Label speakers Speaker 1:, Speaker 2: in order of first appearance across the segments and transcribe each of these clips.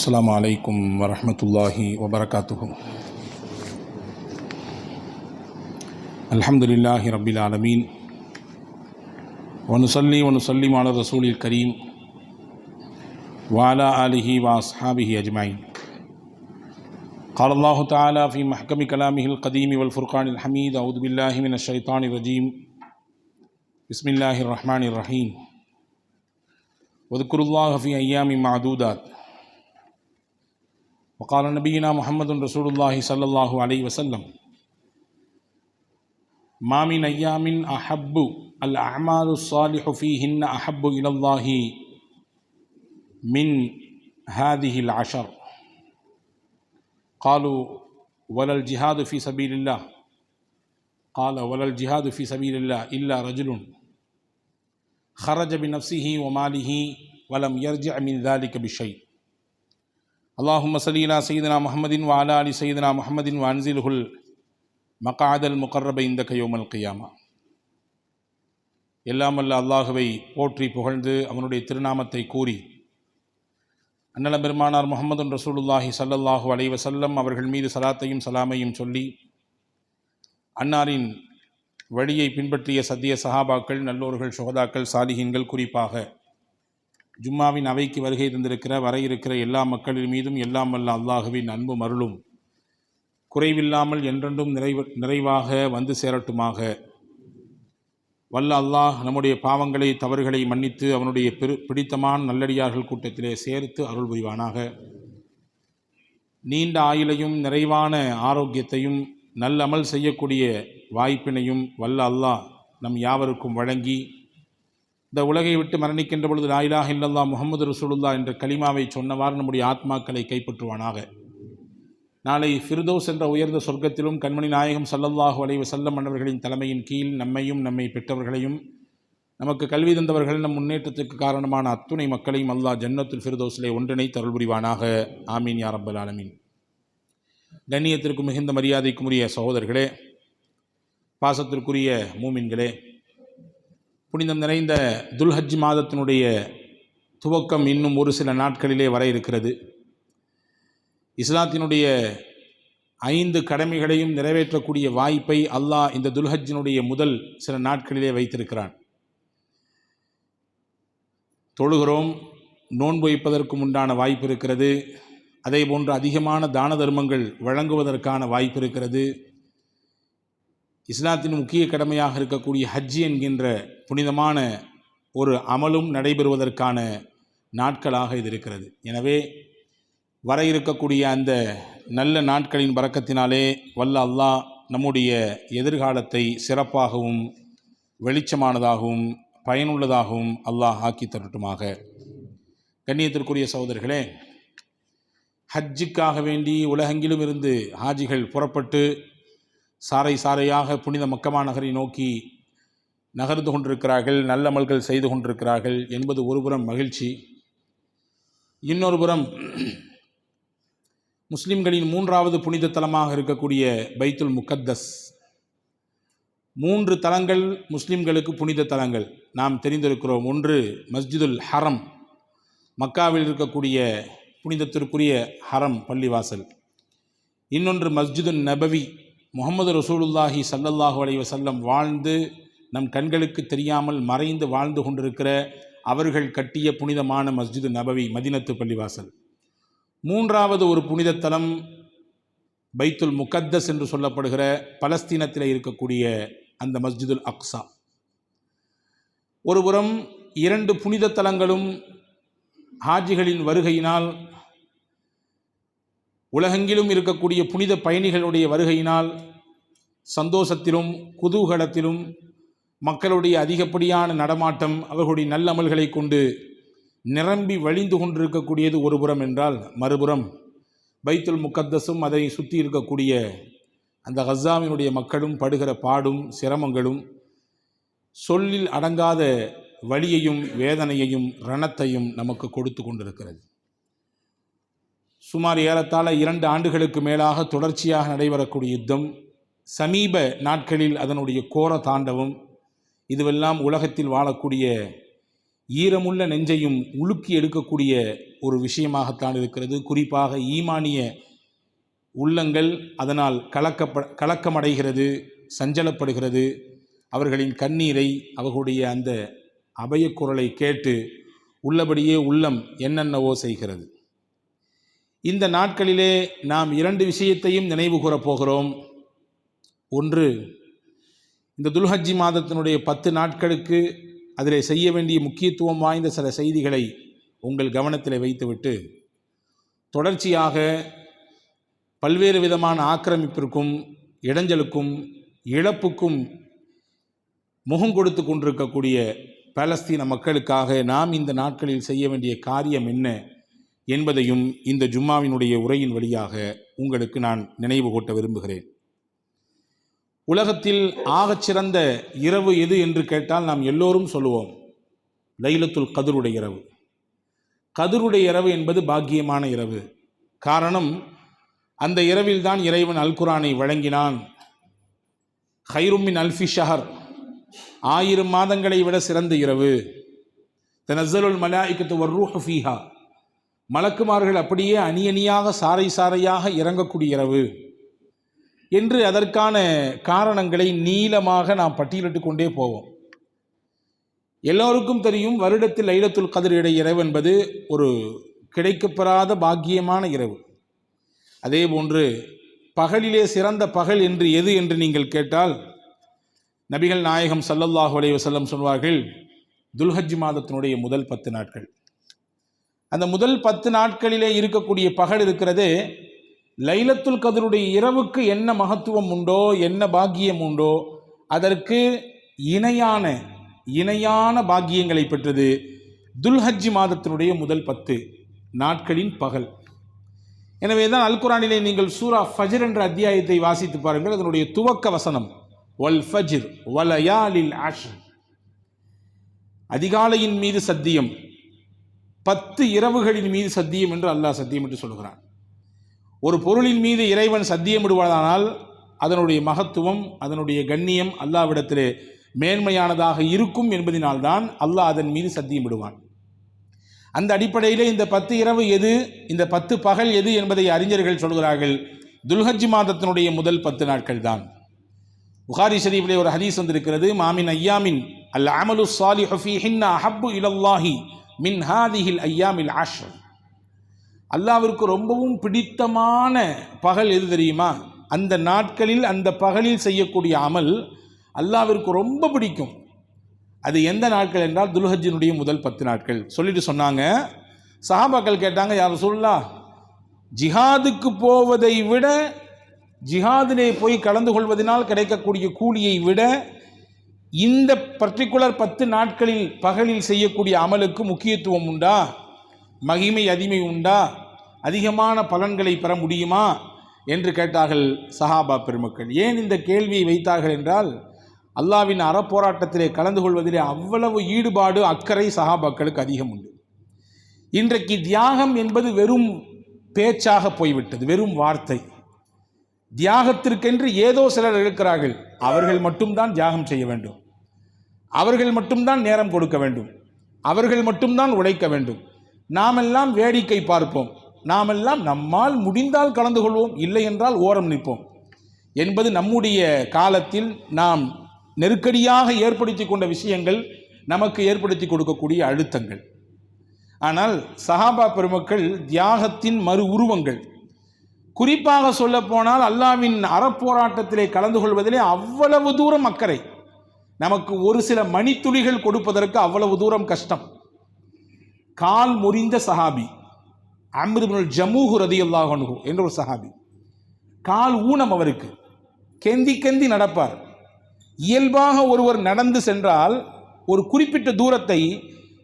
Speaker 1: السلام عليكم ورحمة الله وبركاته. الحمد لله رب العالمين ونصلي ونسلم على رسول الكريم وعلى آله وأصحابه أجمعين. قال الله تعالى في محكم كلامه القديم والفرقان الحميد: أعوذ بالله من الشيطان الرجيم. بسم الله الرحمن الرحيم. واذكروا الله في أيام معدودات. وقال نبينا محمد رسول الله صلى الله عليه وسلم: ما من أيام أحب الأعمال الصالح فيهن أحب إلى الله من هذه العشر. قالوا ولا الجهاد في سبيل الله؟ قال ولا الجهاد في سبيل الله إلا رجل خرج بنفسه وماله ولم يرجع من ذلك بشيء. اللهم صل على سيدنا محمد وعلى آل سيدنا محمد وأنزله المقعد المقرب عندك يوم القيامة. எல்லாம் அல்ல அல்லாஹுவை போற்றி புகழ்ந்து அவனுடைய திருநாமத்தை கூறி அன்னலம் பெருமானார் முஹம்மது ரசூலுல்லாஹி ஸல்லல்லாஹு அலைஹி வஸல்லம் அவர்கள் மீது சலாத்தையும் சலாமையும் சொல்லி அன்னாரின் வழியை பின்பற்றிய சத்திய சஹாபாக்கள், நல்லோர்கள், சுஹதாக்கள், சாலிஹீன்கள், குறிப்பாக ஜும்மாவின் அவைக்கு வருகை தந்திருக்கிற வர இருக்கிற எல்லா மக்களின் மீதும் எல்லாம் வல்ல அல்லாஹுவின் அன்பும் அருளும் குறைவில்லாமல் என்றென்றும் நிறைவாக வந்து சேரட்டுமாக. வல்ல அல்லாஹ் நம்முடைய பாவங்களை, தவறுகளை மன்னித்து அவனுடைய பிடித்தமான நல்லடியார்கள் கூட்டத்திலே சேர்த்து அருள் புரிவானாக. நீண்ட ஆயுளையும் நிறைவான ஆரோக்கியத்தையும் நல்லமல் செய்யக்கூடிய வாய்ப்பினையும் வல்ல அல்லாஹ் நம் யாவருக்கும் வழங்கி இந்த உலகை விட்டு மரணிக்கின்ற பொழுது லா இலாஹ இல்லல்லாஹ் முஹம்மது ரசூலுல்லாஹ் என்ற கலிமாவை சொன்னவாறு நம்முடைய ஆத்மாக்களை கைப்பற்றுவானாக. நாளை ஃபிர்தௌஸ் என்ற உயர்ந்த சொர்க்கத்திலும் கண்மணி நாயகம் ஸல்லல்லாஹு அலைஹி வஸல்லம் மன்னவர்களின் தலைமையின் கீழ் நம்மையும் நம்மை பெற்றவர்களையும் நமக்கு கல்வி தந்தவர்கள் நம் முன்னேற்றத்துக்கு காரணமான அத்துணை மக்களையும் அல்லாஹ் ஜன்னத்துல் ஃபிர்தௌஸிலே ஒன்றிணைத்து அருள் புரிவானாக. ஆமீன் யா ரப்பல் ஆலமீன். கண்ணியத்திற்கு மிகுந்த மரியாதைக்குரிய சகோதரர்களே, பாசத்திற்குரிய மூமின்களே, புனிதம் நிறைந்த துல்ஹஜ் மாதத்தினுடைய துவக்கம் இன்னும் ஒரு சில நாட்களிலே வர இருக்கிறது. இஸ்லாத்தினுடைய 5 கடமைகளையும் நிறைவேற்றக்கூடிய வாய்ப்பை அல்லாஹ் இந்த துல்ஹஜ்ஜினுடைய முதல் சில நாட்களிலே வைத்திருக்கிறான். தொழுகிறோம், நோன்பு வைப்பதற்கும் உண்டான வாய்ப்பு இருக்கிறது. அதே போன்று அதிகமான தான தர்மங்கள் வழங்குவதற்கான வாய்ப்பு இருக்கிறது. இஸ்லாத்தின் முக்கிய கடமையாக இருக்கக்கூடிய ஹஜ் என்கின்ற புனிதமான ஒரு அமலும் நடைபெறுவதற்கான நாட்களாக இது இருக்கிறது. எனவே வர இருக்கக்கூடிய அந்த நல்ல நாட்களின் பரக்கத்தினாலே வல்ல அல்லாஹ் நம்முடைய எதிர்காலத்தை சிறப்பாகவும் வெளிச்சமானதாகவும் பயனுள்ளதாகவும் அல்லாஹ் ஆக்கி தரட்டுமாக. கண்ணியத்திற்குரிய சகோதரர்களே, ஹஜ்ஜுக்காக வேண்டி உலகெங்கிலும் இருந்து ஹாஜிகள் புறப்பட்டு சாறை சாறையாக புனித மக்கமா நகரை நோக்கி நகர்ந்து கொண்டிருக்கிறார்கள், நல்லமல்கள் செய்து கொண்டிருக்கிறார்கள் என்பது ஒருபுறம் மகிழ்ச்சி. இன்னொரு புறம் முஸ்லிம்களின் 3வது புனித தலமாக இருக்கக்கூடிய பைத்துல் முகத்தஸ். 3 தலங்கள் முஸ்லிம்களுக்கு புனித தலங்கள் நாம் தெரிந்திருக்கிறோம். ஒன்று மஸ்ஜிதுல் ஹரம், மக்காவில் இருக்கக்கூடிய புனிதத்திற்குரிய ஹரம் பள்ளிவாசல். இன்னொன்று மஸ்ஜிதுல் நபவி, முஹம்மது ரசூலுல்லாஹி ஸல்லல்லாஹு அலைஹி வஸல்லம் வாழ்ந்து நம் கண்களுக்கு தெரியாமல் மறைந்து வாழ்ந்து கொண்டிருக்கிற அவர்கள் கட்டிய புனிதமான மஸ்ஜிது நபவி, மதீனத்து பள்ளிவாசல். 3வது ஒரு புனித தலம் பைத்துல் முகத்தஸ் என்று சொல்லப்படுகிற பலஸ்தீனத்தில் இருக்கக்கூடிய அந்த மஸ்ஜிதுல் அக்ஸா. ஒருபுறம் 2 புனித தலங்களும் ஹாஜிகளின் வருகையினால், உலகெங்கிலும் இருக்கக்கூடிய புனித பயணிகளுடைய வருகையினால் சந்தோஷத்திலும் குதூகலத்திலும் மக்களுடைய அதிகப்படியான நடமாட்டம் அவர்களுடைய நல்லமல்களை கொண்டு நிரம்பி வழிந்து கொண்டிருக்கக்கூடியது ஒரு புறம் என்றால், மறுபுறம் பைத்துல் முகத்தஸும் அதை சுற்றி இருக்கக்கூடிய அந்த கஸாவினுடைய மக்களும் படுகிற பாடும் சிரமங்களும் சொல்லில் அடங்காத வலியையும் வேதனையையும் ரணத்தையும் நமக்கு கொடுத்து கொண்டிருக்கிறது. சுமார் ஏறத்தாழ 2 ஆண்டுகளுக்கு மேலாக தொடர்ச்சியாக நடைபெறக்கூடிய யுத்தம், சமீப நாட்களில் அதனுடைய கோர தாண்டவம், இதுவெல்லாம் உலகத்தில் வாழக்கூடிய ஈரமுள்ள நெஞ்சையும் உலுக்கி எடுக்கக்கூடிய ஒரு விஷயமாகத்தான் இருக்கிறது. குறிப்பாக ஈமானிய உள்ளங்கள் அதனால் கலக்கமடைகிறது, சஞ்சலப்படுகிறது. அவர்களின் கண்ணீரை, அவர்களுடைய அந்த அபயக்குரலை கேட்டு உள்ளபடியே உள்ளம் என்னென்னவோ செய்கிறது. இந்த நாட்களிலே நாம் 2 விஷயத்தையும் நினைவு கூறப் போகிறோம். ஒன்று, இந்த துல்ஹஜ்ஜி மாதத்தினுடைய 10 நாட்களுக்கு அதில் செய்ய வேண்டிய முக்கியத்துவம் வாய்ந்த சில செய்திகளை உங்கள் கவனத்தில் வைத்துவிட்டு, தொடர்ச்சியாக பல்வேறு விதமான ஆக்கிரமிப்பிற்கும் இடைஞ்சலுக்கும் இழப்புக்கும் முகம் கொடுத்து கொண்டிருக்கக்கூடிய பாலஸ்தீன மக்களுக்காக நாம் இந்த நாட்களில் செய்ய வேண்டிய காரியம் என்ன என்பதையும் இந்த ஜும்மாவினுடைய உரையின் வழியாக உங்களுக்கு நான் நினைவு கூட்ட விரும்புகிறேன். உலகத்தில் ஆகச்சிறந்த இரவு எது என்று கேட்டால் நாம் எல்லோரும் சொல்லுவோம், லைலத்துல் கத்ருடைய இரவு. கத்ருடைய இரவு என்பது பாக்கியமான இரவு. காரணம், அந்த இரவில்தான் இறைவன் அல் குர்ஆனை வழங்கினான். ஹைரும் மின் அல்ஃபி ஷஹர், 1000 மாதங்களை விட சிறந்த இரவு. தனஸ்ஸலுல் மலாயிகத்து வர்ரூஹு ஃபீஹா, மலக்குமார்கள் அப்படியே அணியணியாக சாறை சாறையாக இறங்கக்கூடிய இரவு என்று அதற்கான காரணங்களை நீளமாக நாம் பட்டியலிட்டு கொண்டே போவோம். எல்லோருக்கும் தெரியும், வருடத்தில் லைலத்துல் கத்ர் இரவு என்பது ஒரு கிடைக்கப்பெறாத பாக்கியமான இரவு. அதே போன்று பகலிலே சிறந்த பகல் என்று எது என்று நீங்கள் கேட்டால், நபிகள் நாயகம் ஸல்லல்லாஹு அலைஹி வஸல்லம் சொல்வார்கள், துல்ஹஜ் மாதத்தினுடைய முதல் 10 நாட்கள். அந்த முதல் 10 நாட்களிலே இருக்கக்கூடிய பகல் இருக்கிறதே, லைலத்துல் கத்ருடைய இரவுக்கு என்ன மகத்துவம் உண்டோ, என்ன பாக்கியம் உண்டோ, அதற்கு இணையான பாக்கியங்களை பெற்றது துல்ஹஜ் மாதத்தினுடைய முதல் 10 நாட்களின் பகல். எனவே தான் அல் குர்ஆனிலே நீங்கள் சூரா ஃபஜ்ர் என்ற அத்தியாயத்தை வாசித்து பாருங்கள். அதனுடைய துவக்க வசனம் வல் ஃபஜ்ர் வலயாலில் அஷ்ர், அதிகாலையின் மீது சத்தியம், 10 இரவுகளின் மீது சத்தியம் என்று அல்லாஹ் சத்தியம் என்று சொல்கிறான். ஒரு பொருளின் மீது இறைவன் சத்தியமிடுவதானால் அதனுடைய மகத்துவம், அதனுடைய கண்ணியம் அல்லாஹ்விடத்திலே மேன்மையானதாக இருக்கும் என்பதனால்தான் அல்லாஹ் அதன் மீது சத்தியமிடுவான். அந்த அடிப்படையிலே இந்த 10 இரவு எது, இந்த 10 பகல் எது என்பதை அறிஞர்கள் சொல்கிறார்கள், துல்ஹஜ் மாதத்தினுடைய முதல் 10 நாட்கள் தான். புகாரி ஷரீஃபிலே ஒரு ஹதீஸ் வந்திருக்கிறது, மாமின் ஐயாமின் அல் அமலு ஸாலிஹு ஃபீஹின்ன அஹப்பு இலல்லாஹி மின் ஹாதிஹில் ஐயாமில் அஷ்ர். அல்லாஹ்விற்கு ரொம்பவும் பிடித்தமான பகல் எது தெரியுமா? அந்த நாட்களில் அந்த பகலில் செய்யக்கூடிய அமல் அல்லாஹ்விற்கு ரொம்ப பிடிக்கும். அது எந்த நாட்கள் என்றால் துல்ஹஜ்ஜினுடைய முதல் 10 நாட்கள். சொல்லிட்டு சொன்னாங்க, சஹாபாக்கள் கேட்டாங்க, யா ரசூலுல்லாஹ், ஜிஹாதுக்கு போவதை விட, ஜிஹாதிலே போய் கலந்து கொள்வதனால் கிடைக்கக்கூடிய கூலியை விட இந்த பர்டிகுலர் 10 நாட்களில் பகலில் செய்யக்கூடிய அமலுக்கு முக்கியத்துவம் உண்டா, மகிமை அதிமை உண்டா, அதிகமான பலன்களை பெற முடியுமா என்று கேட்டார்கள் சஹாபா பெருமக்கள். ஏன் இந்த கேள்வியை வைத்தார்கள் என்றால், அல்லாஹ்வின் அறப்போராட்டத்திலே கலந்து கொள்வதிலே அவ்வளவு ஈடுபாடு, அக்கறை சஹாபாக்களுக்கு அதிகம் உண்டு. இன்றைக்கு தியாகம் என்பது வெறும் பேச்சாக போய்விட்டது, வெறும் வார்த்தை. தியாகத்திற்கென்று ஏதோ சிலர் இருக்கிறார்கள், அவர்கள் மட்டும்தான் தியாகம் செய்ய வேண்டும், அவர்கள் மட்டும்தான் நேரம் கொடுக்க வேண்டும், அவர்கள் மட்டும்தான் உழைக்க வேண்டும், நாமெல்லாம் வேடிக்கை பார்ப்போம், நாமெல்லாம் நம்மால் முடிந்தால் கலந்து கொள்வோம், இல்லை என்றால் ஓரம் நிற்போம் என்பது நம்முடைய காலத்தில் நாம் நெருக்கடியாக ஏற்படுத்தி கொண்ட விஷயங்கள், நமக்கு ஏற்படுத்தி கொடுக்கக்கூடிய அழுத்தங்கள். ஆனால் சஹாபா பெருமக்கள் தியாகத்தின் மறு உருவங்கள். குறிப்பாக சொல்ல போனால் அல்லாஹ்வின் அறப்போராட்டத்திலே கலந்து கொள்வதிலே அவ்வளவு தூரம் அக்கறை. நமக்கு ஒரு சில மணித்துளிகள் கொடுப்பதற்கு அவ்வளவு தூரம் கஷ்டம். கால் முறிந்த சஹாபி அம்ர் இப்னுல் ஜமூஹ் ரலியல்லாஹு அன்ஹு என்ற ஒரு சஹாபி, கால் ஊனம், அவருக்கு கெந்தி கெந்தி நடப்பார். இயல்பாக ஒருவர் நடந்து சென்றால் ஒரு குறிப்பிட்ட தூரத்தை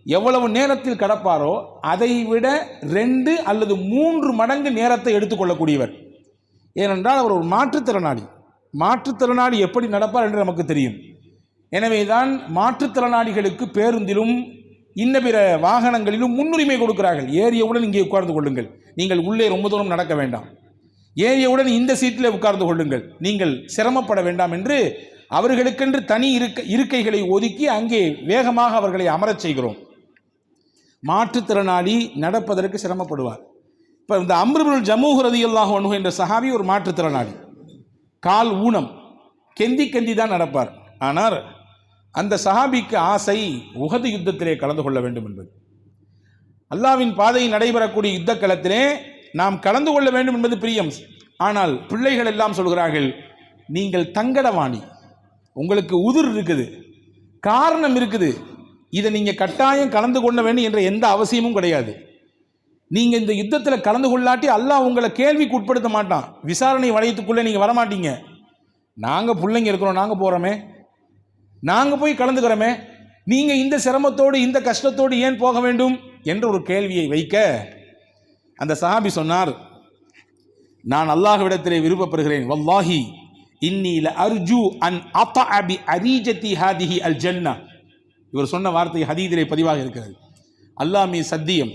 Speaker 1: எவ்வளவு நேரத்தில் கடப்பாரோ அதை விட 2 அல்லது 3 மடங்கு நேரத்தை எடுத்துக்கொள்ளக்கூடியவர். ஏனென்றால் அவர் ஒரு மாற்றுத்திறனாளி. மாற்றுத்திறனாளி எப்படி நடப்பார் என்று நமக்கு தெரியும். எனவேதான் மாற்றுத்திறனாளிகளுக்கு பேருந்திலும் இன்ன பிற வாகனங்களிலும் முன்னுரிமை கொடுக்கிறார்கள். ஏறியவுடன் இங்கே உட்கார்ந்து கொள்ளுங்கள், நீங்கள் உள்ளே ரொம்ப தூரம் நடக்க வேண்டாம், ஏறியவுடன் இந்த சீட்டில் உட்கார்ந்து கொள்ளுங்கள், நீங்கள் சிரமப்பட வேண்டாம் என்று அவர்களுக்கென்று தனி இருக்கைகளை ஒதுக்கி அங்கே வேகமாக அவர்களை அமரச் செய்கிறோம். மாற்றுத்திறனாளி நடப்பதற்கு சிரமப்படுவார். இப்போ இந்த அம்ர் இப்னுல் ஜமூஹ் ரலியல்லாஹு அன்ஹு என்ற சஹாபி ஒரு மாற்றுத்திறனாளி, கால் ஊனம், கெந்தி தான் நடப்பார். ஆனால் அந்த சஹாபிக்கு ஆசை உஹது யுத்தத்திலே கலந்து கொள்ள வேண்டும் என்பது. அல்லாஹ்வின் பாதையில் நடைபெறக்கூடிய யுத்த களத்திலே நாம் கலந்து கொள்ள வேண்டும் என்பது பிரியம். ஆனால் பிள்ளைகள் எல்லாம் சொல்கிறார்கள், நீங்கள் தங்கடவாணி, உங்களுக்கு உதிர் இருக்குது, காரணம் இருக்குது, இதை நீங்கள் கட்டாயம் கலந்து கொள்ள வேண்டும் என்ற எந்த அவசியமும் கிடையாது. நீங்கள் இந்த யுத்தத்தில் கலந்து கொள்ளாட்டி அல்லாஹ் உங்களை கேள்விக்கு உட்படுத்த மாட்டான், விசாரணை வளையத்துக்குள்ளே நீங்கள் வரமாட்டீங்க. நாங்கள் பிள்ளைங்க இருக்கிறோம், நாங்கள் போகிறோமே, நாங்கள் போய் கலந்துக்கிறோமே, நீங்கள் இந்த சிரமத்தோடு இந்த கஷ்டத்தோடு ஏன் போக வேண்டும் என்ற ஒரு கேள்வியை வைக்க அந்த சஹாபி சொன்னார், நான் அல்லாஹ்விடத்திலே விருப்பப்படுகிறேன், வல்லாஹி இன்னி லஅர்ஜு அன் அத்அ பி அரீஜதி ஹாதிஹி அல் ஜன்னah. இவர் சொன்ன வார்த்தை ஹதீஸிலே பதிவாக இருக்கிறது. அல்லாஹ் மீ சத்தியம்,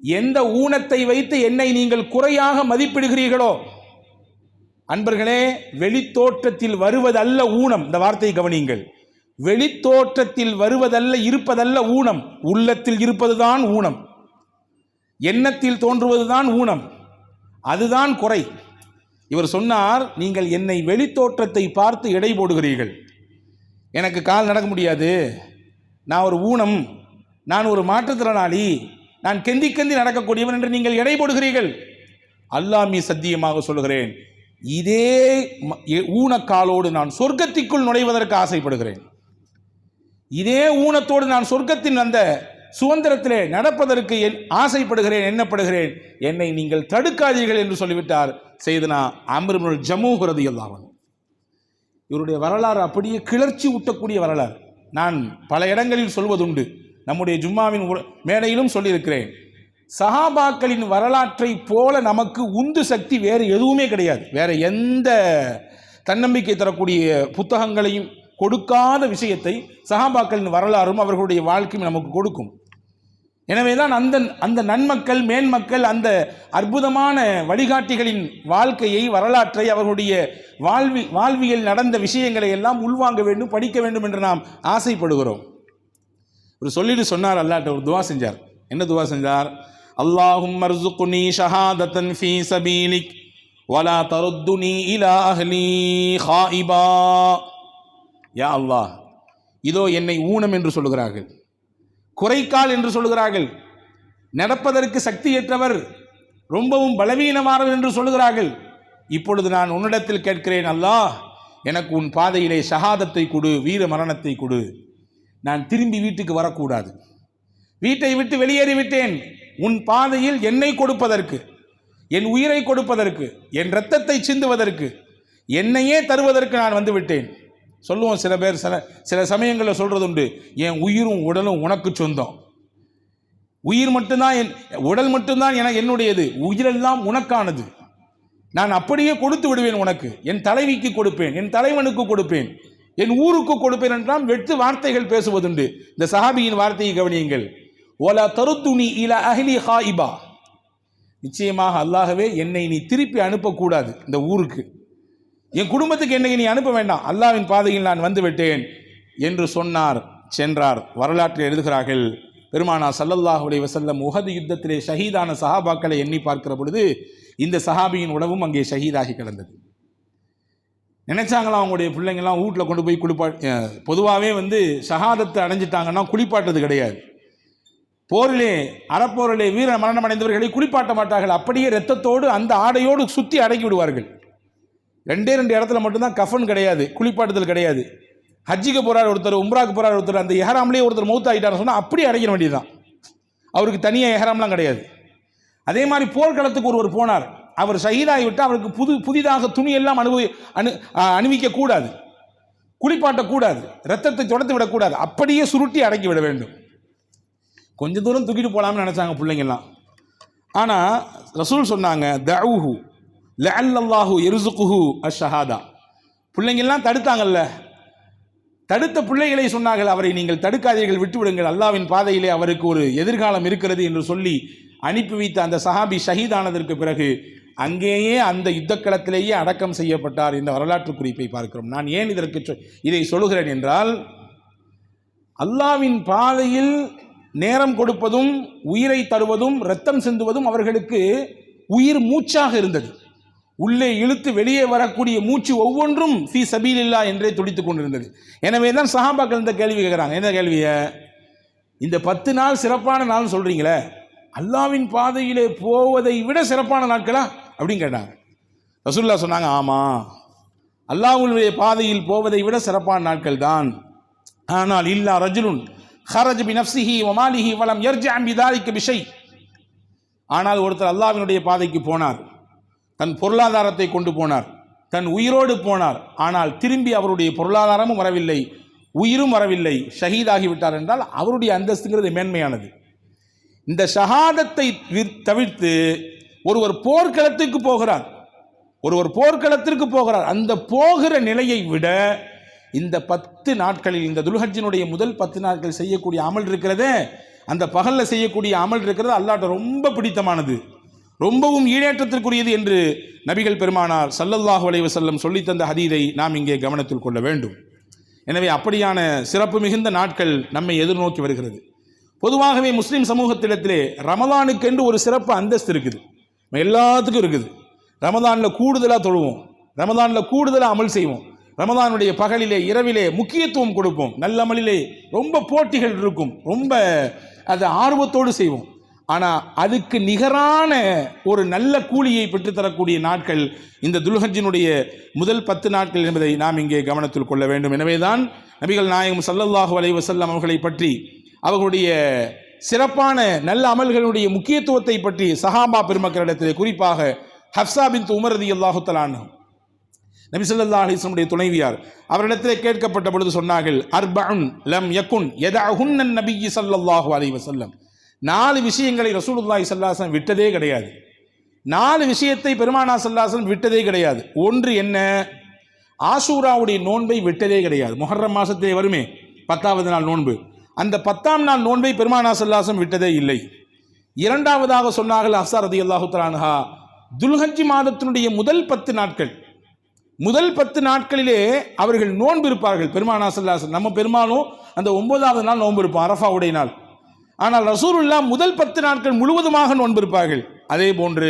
Speaker 1: எந்த ஊனத்தை வைத்து என்னை நீங்கள் குறையாக மதிப்பிடுகிறீர்களோ, அன்பர்களே, வெளித்தோற்றத்தில் வருவதல்ல ஊனம், இந்த வார்த்தையை கவனியுங்கள், வெளித்தோற்றத்தில் வருவதல்ல, இருப்பதல்ல ஊனம், உள்ளத்தில் இருப்பதுதான் ஊனம், எண்ணத்தில் தோன்றுவதுதான் ஊனம், அதுதான் குறை. இவர் சொன்னார், நீங்கள் என்னை வெளித்தோற்றத்தை பார்த்து எடை போடுகிறீர்கள், எனக்கு கால் நடக்க முடியாது, நான் ஒரு ஊனம், நான் ஒரு மாற்றுத்திறனாளி, நான் கெந்தி நடக்கக்கூடியவன் என்று நீங்கள் எடை போடுகிறீர்கள். அல்லாஹ் மீ சத்தியமாக சொல்கிறேன், இதே ஊனக்காலோடு நான் சொர்க்கத்திற்குள் நுழைவதற்கு ஆசைப்படுகிறேன், இதே ஊனத்தோடு நான் சொர்க்கத்தின் அந்த சுதந்திரத்திலே நடப்பதற்கு ஆசைப்படுகிறேன், எண்ணப்படுகிறேன், என்னை நீங்கள் தடுக்காதீர்கள் என்று சொல்லிவிட்டார் செய்தனா அம்ர் இப்னுல் ஜமூஹ் ரலியல்லாஹு அன்ஹு. இவருடைய வரலாறு அப்படியே கிளர்ச்சி ஊட்டக்கூடிய வரலாறு. நான் பல இடங்களில் சொல்வதுண்டு, நம்முடைய ஜும்மாவின் மேடையிலும் சொல்லியிருக்கிறேன், சஹாபாக்களின் வரலாற்றை போல நமக்கு உந்து சக்தி வேறு எதுவுமே கிடையாது. வேற எந்த தன்னம்பிக்கை தரக்கூடிய புத்தகங்களையும் கொடுக்காத விஷயத்தை சஹாபாக்களின் வரலாறும் அவர்களுடைய வாழ்க்கையும் நமக்கு கொடுக்கும். எனவே தான் அந்த நன்மக்கள், மேன்மக்கள், அந்த அற்புதமான வழிகாட்டிகளின் வாழ்க்கையை, வரலாற்றை, அவர்களுடைய வாழ்வியல் நடந்த விஷயங்களை எல்லாம் உள்வாங்க வேண்டும், படிக்க வேண்டும் என்று நாம் ஆசைப்படுகிறோம். ஒரு சொல்லிட்டு சொன்னார், அல்லாஹ்ட்ட ஒரு துவா செஞ்சார். என்ன துவா செஞ்சார்? அல்லாஹும்ம அர்ஸுக்னி ஷஹாதத்தன் ஃபீ சபீலிக் வலா தருத்துனி இலா அஹ்லி ஹாயிபா. யா அல்லாஹ், இதோ என்னை ஊனம் என்று சொல்லுகிறார்கள், குறைக்கால் என்று சொல்லுகிறார்கள், நடப்பதற்கு சக்தியற்றவர், ரொம்பவும் பலவீனமானவர் என்று சொல்லுகிறார்கள். இப்பொழுது நான் உன்னிடத்தில் கேட்கிறேன், அல்லாஹ் எனக்கு உன் பாதையிலே ஷஹாதத்தை கொடு, வீர மரணத்தை கொடு. நான் திரும்பி வீட்டுக்கு வரக்கூடாது, வீட்டை விட்டு வெளியேறிவிட்டேன், உன் பாதையில் என்னை கொடுப்பதற்கு, என் உயிரை கொடுப்பதற்கு, என் இரத்தத்தை சிந்துவதற்கு, என்னையே தருவதற்கு நான் வந்து விட்டேன். சொல்லுவோம் சில பேர், சில சமயங்களில் சொல்கிறது உண்டு, என் உயிரும் உடலும் உனக்கு சொந்தம், உயிர் மட்டும்தான் உடல் மட்டும்தான் என்னுடையது, உயிரெல்லாம் உனக்கானது, நான் அப்படியே கொடுத்து விடுவேன் உனக்கு, என் தலைவிக்கு கொடுப்பேன், என் தலைவனுக்கு கொடுப்பேன், என் ஊருக்கு கொடுப்பேன் என்றால் வெற்று வார்த்தைகள் பேசுவதுண்டு. இந்த சஹாபியின் வார்த்தையை கவனியுங்கள், ஒலா தருத்துனி இலா அஹ்லி ஹாயிபா, நிச்சயமாக அல்லாஹ்வே என்னை நீ திருப்பி அனுப்பக்கூடாது இந்த ஊருக்கு, என் குடும்பத்துக்கு என்னை நீ அனுப்ப வேண்டாம், அல்லாஹ்வின் பாதையில் நான் வந்து விட்டேன் என்று சொன்னார், சென்றார். வரலாற்றில் எழுதுகிறார்கள், பெருமானார் ஸல்லல்லாஹு அலைஹி வஸல்லம் உஹது யுத்தத்திலே ஷஹீதான சஹாபாக்களை எண்ணி பார்க்கிற பொழுது இந்த சஹாபியின் உடவும் அங்கே ஷஹீதாகி கிடந்தது. நினைச்சாங்களாம் அவங்களுடைய பிள்ளைங்கள்லாம் வீட்டில் கொண்டு போய் பொதுவாகவே ஷஹாதத்தை அடைஞ்சிட்டாங்கன்னா குளிப்பாட்டது கிடையாது. போரிலே, அறப்போரிலே வீர மரணம் அடைந்தவர்களை குளிப்பாட்ட மாட்டார்கள், அப்படியே இரத்தத்தோடு அந்த ஆடையோடு சுற்றி அடக்கி விடுவார்கள். 2 இடத்துல மட்டும்தான் கஃபன் கிடையாது, குளிப்பாட்டுதல் கிடையாது. ஹஜ்ஜிக்கு போகிறார் ஒருத்தர், உம்ராக்கு போகிறார் ஒருத்தர், அந்த எஹராம்லேயே ஒருத்தர் மௌத் ஆகிட்டார்னு சொன்னால் அப்படியே அடைக்கிற வேண்டியதுதான், அவருக்கு தனியாக எஹராம்லாம் கிடையாது. அதே மாதிரி போர்க்களத்துக்கு ஒருவர் போனார், அவர் ஷஹீதாகிவிட்டால் அவருக்கு புதிதாக துணியெல்லாம் அணிவிக்கக்கூடாது, குளிப்பாட்டக்கூடாது, இரத்தத்தை தொடர்த்து விடக்கூடாது, அப்படியே சுருட்டி அடக்கி விட வேண்டும். கொஞ்சம் தூரம் தூக்கிட்டு போகலாம்னு நினச்சாங்க பிள்ளைங்கள்லாம். ஆனால் ரசூல் சொன்னாங்க, தஊஹு லஅல்லல்லாஹு யர்ஸுகுஹு அஷ்ஷஹாதா. பிள்ளைங்கள்லாம் தடுத்தாங்கல்ல, தடுத்த பிள்ளைகளை சொன்னார்கள், அவரை நீங்கள் தடுக்காதீர்கள், விட்டுவிடுங்கள், அல்லாஹ்வின் பாதையிலே அவருக்கு ஒரு எதிர்காலம் இருக்கிறது என்று சொல்லி அனுப்பி வைத்த அந்த சஹாபி ஷஹீதானதற்கு பிறகு அங்கேயே அந்த யுத்தக்களத்திலேயே அடக்கம் செய்யப்பட்டார் என்ற வரலாற்று குறிப்பை பார்க்கிறோம். நான் ஏன் இதை சொல்லுகிறேன் என்றால், அல்லாஹ்வின் பாதையில் நேரம் கொடுப்பதும் உயிரை தருவதும் இரத்தம் சிந்துவதும் அவர்களுக்கு உயிர் மூச்சாக இருந்தது. உள்ளே இழுத்து வெளியே வரக்கூடிய மூச்சு ஒவ்வொன்றும் ஃபீ சபீலில்லா என்றே துடித்துக் கொண்டிருந்தது. எனவே தான் சஹாபாக்கள் இந்த கேள்வி கேட்குறாங்க. என்ன கேள்வியை? இந்த 10 நாள் சிறப்பான நாள் சொல்றீங்களே, அல்லாவின் பாதையிலே போவதை விட சிறப்பான நாட்களா அப்படின்னு கேட்டாங்க. ரசூலுல்லாஹ் சொன்னாங்க, ஆமாம், அல்லாஹ்வுடைய பாதையில் போவதை விட சிறப்பான நாட்கள் தான். ஆனால் இல்லா ரஜுலுன் ஹரஜ பி நஃப்ஸிஹி வ மாலிஹி வ லம் யர்ஜஅ பிதாலிக பிஷை. ஆனால் ஒருத்தர் அல்லாஹ்வினுடைய பாதைக்கு போனார், தன் பொருளாதாரத்தை கொண்டு போனார், தன் உயிரோடு போனார், ஆனால் திரும்பி அவருடைய பொருளாதாரமும் வரவில்லை, உயிரும் வரவில்லை, ஷஹீதாகிவிட்டார் என்றால் அவருடைய அந்தஸ்துங்கிறது மேன்மையானது. இந்த ஷஹாதத்தை தவிர்த்து ஒருவர் போர்க்களத்துக்கு போகிறார், அந்த போகிற நிலையை விட இந்த 10 நாட்களில், இந்த துல்ஹஜ்ஜினுடைய முதல் 10 நாட்கள் செய்யக்கூடிய அமல் இருக்கிறதே, அந்த பகலில் செய்யக்கூடிய அமல் இருக்கிறது அல்லாஹ்ட்ட ரொம்ப பிடித்தமானது, ரொம்பவும் ஈடேற்றத்திற்குரியது என்று நபிகள் பெருமானார் ஸல்லல்லாஹு அலைஹி வஸல்லம் சொல்லித்தந்த ஹதீதை நாம் இங்கே கவனத்தில் கொள்ள வேண்டும். எனவே அப்படியான சிறப்பு மிகுந்த நாட்கள் நம்மை எதிர்நோக்கி வருகிறது. பொதுவாகவே முஸ்லீம் சமூகத்திடத்திலே ரமலானுக்கென்று ஒரு சிறப்பு அந்தஸ்து இருக்குது, எல்லாத்துக்கும் இருக்குது. ரமலானில் கூடுதலாக தொழுவோம், ரமலானில் கூடுதலாக அமல் செய்வோம், ரமலானுடைய பகலிலே இரவிலே முக்கியத்துவம் கொடுப்போம், நல்ல அமலிலே ரொம்ப போட்டிகள் இருக்கும், ரொம்ப அதை ஆர்வத்தோடு செய்வோம். ஆனால் அதுக்கு நிகரான ஒரு நல்ல கூலியை பெற்றுத்தரக்கூடிய நாட்கள் இந்த துல்ஹஜ்ஜினுடைய முதல் 10 நாட்கள் என்பதை நாம் இங்கே கவனத்தில் கொள்ள வேண்டும். எனவே தான் நபிகள் நாயகம் ஸல்லல்லாஹு அலைஹி வஸல்லம் அவர்களை பற்றி, அவர்களுடைய சிறப்பான நல்ல அமல்களுடைய முக்கியத்துவத்தை பற்றி சஹாபா பெருமக்களிடத்திலே, குறிப்பாக ஹஃப்ஸா பின்த் உமர் ரலியல்லாஹு தஆலா அன்ஹா, நபி ஸல்லல்லாஹு அலைஹி வஸல்லம் உடைய துணைவியார், அவரிடத்திலே கேட்கப்பட்ட பொழுது சொன்னார்கள், அர்பஉன் லம் யகுன் யதஅஹுன்ன நபியு ஸல்லல்லாஹு அலைஹி வஸல்லம். 4 விஷயங்களை ரசூலுல்லாஹி ஸல்லல்லாஹு அலைஹி வஸல்லம் விட்டதே கிடையாது. 4 விஷயத்தை பெருமானார் ஸல்லல்லாஹு அலைஹி வஸல்லம் விட்டதே கிடையாது. ஒன்று என்ன? ஆஷூராவுடைய நோன்பை விட்டதே கிடையாது. முஹர்ரம் மாசத்திலே வருமே 10வது நாள் நோன்பு, அந்த 10ஆம் நாள் நோன்பை பெருமானார் ஸல்லல்லாஹு அலைஹி வஸல்லம் விட்டதே இல்லை. இரண்டாவதாக சொன்னார்கள் ஹஃப்ஸா ரலியல்லாஹு தஆலா அன்ஹா, துல்ஹஜ் மாதத்தினுடைய முதல் 10 நாட்கள், முதல் 10 நாட்களிலே அவர்கள் நோன்பு இருப்பார்கள். பெருமானார் ஸல்லல்லாஹு அலைஹி வஸல்லம், நம்ம பெருமானும் அந்த 9வது நாள் நோன்பு இருப்போம், அரஃபாவுடைய நாள். ஆனால் ரசூலுல்லாஹ் முதல் 10 நாட்கள் முழுவதுமாக நோன்பு இருப்பார்கள். அதே போன்று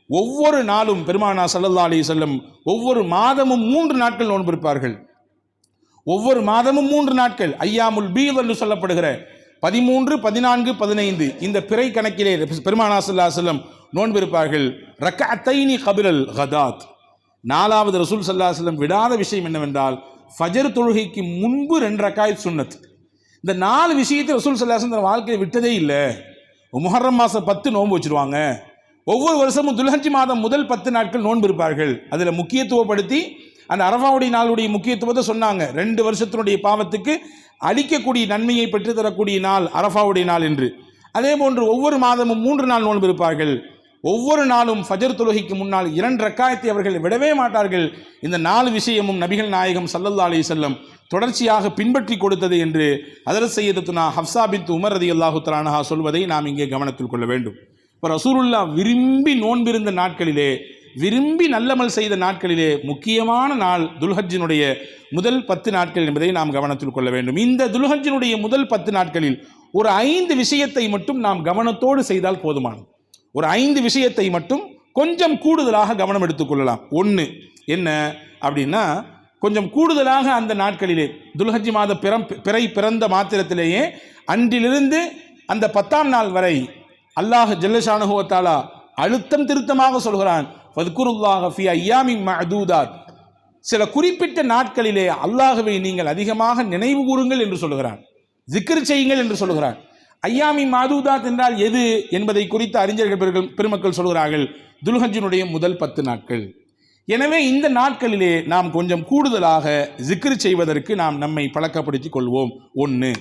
Speaker 1: ஒவ்வொரு நாளும் பெருமானார் ஸல்லல்லாஹு அலைஹி வஸல்லம் ஒவ்வொரு மாதமும் 3 நாட்கள் நோன்பு இருப்பார்கள். ஒவ்வொரு மாதமும் 3 நாட்கள், ஐயாமுல் பீத் என்று சொல்லப்படுகிற 13, 14, 15 இந்த பிறை கணக்கிலே பெருமானார் ஸல்லல்லாஹு அலைஹி வஸல்லம் நோன்பு இருப்பார்கள். ரக்அத்தைனி கபிலல் கதாத். 4வது ரசூல் ஸல்லல்லாஹு அலைஹி வஸல்லம் விடாத விஷயம் என்னவென்றால், ஃபஜர் தொழுகைக்கு முன்பு 2 ரக்காயத் சுன்னத். இந்த 4 விஷயத்தை ரசூல் ஸல்லல்லாஹு அலைஹி வஸல்லம் வாழ்க்கையை விட்டதே இல்லை. முஹர்ரம் மாதம் 10 நோன்பு வச்சுருவாங்க. ஒவ்வொரு வருஷமும் துல்ஹஜ் மாதம் முதல் 10 நாட்கள் நோன்பு இருப்பார்கள். அதில் முக்கியத்துவப்படுத்தி அந்த அரஃபாவுடைய நாளுடைய முக்கியத்துவத்தை சொன்னாங்க. 2 வருஷத்தினுடைய பாவத்துக்கு அளிக்கக்கூடிய நன்மையை பெற்றுத்தரக்கூடிய நாள் அரஃபாவுடைய நாள் என்று. அதே போன்று ஒவ்வொரு மாதமும் 3 நாள் நோன்பு இருப்பார்கள். ஒவ்வொரு நாளும் ஃபஜர் தொழுகைக்கு முன்னால் 2 ரக்காயத்தை அவர்கள் விடவே மாட்டார்கள். இந்த 4 விஷயமும் நபிகள் நாயகம் ஸல்லல்லாஹு அலைஹி வஸல்லம் தொடர்ச்சியாக பின்பற்றி கொடுத்தது என்று ஹஜ்ரத் சையதத்துனா ஹஃப்ஸா பின்த் உமர் ரலியல்லாஹு தஆலா அன்ஹா சொல்வதை நாம் இங்கே கவனத்தில் கொள்ள வேண்டும். இப்போ ரசூலுல்லாஹ் விரும்பி நோன்பிருந்த நாட்களிலே, விரும்பி நல்லமல் செய்த நாட்களிலே முக்கியமான நாள் துல்ஹஜ்ஜினுடைய முதல் 10 நாட்கள் என்பதை நாம் கவனத்தில் கொள்ள வேண்டும். இந்த துல்ஹஜ்ஜினுடைய முதல் 10 நாட்களில் ஒரு 5 விஷயத்தை மட்டும் நாம் கவனத்தோடு செய்தால் போதுமானது. ஒரு 5 விஷயத்தை மட்டும் கொஞ்சம் கூடுதலாக கவனம் எடுத்துக்கொள்ளலாம். ஒன்று என்ன அப்படின்னா, கொஞ்சம் கூடுதலாக அந்த நாட்களிலே துல்ஹஜ் மாத பிறை பிறந்த மாத்திரத்திலேயே அன்றிலிருந்து அந்த 10ஆம் நாள் வரை அல்லாஹ் ஜல்லஷானுஹு வ தஆலா அழுத்தம் திருத்தமாக சொல்கிறான், ஃபத்குருல்லாஹ ஃபீ அய்யாமின் மஅதூதாத். சில குறிப்பிட்ட நாட்களிலே அல்லாஹ்வை நீங்கள் அதிகமாக நினைவு கூறுங்கள் என்று சொல்கிறான், ஜிக்ர் செய்யுங்கள் என்று சொல்கிறான். ஐயாமி மாதூதாத் என்றால் எது என்பதை குறித்து அறிஞர்கள் பெருமக்கள் சொல்கிறார்கள், துல்ஹஜ்ஜினுடைய முதல் 10 நாட்கள். எனவே இந்த நாட்களிலே நாம் கொஞ்சம் கூடுதலாக ஜிக்ர் செய்வதற்கு நாம் நம்மை பழக்கப்படுத்திக் கொள்வோம். 1.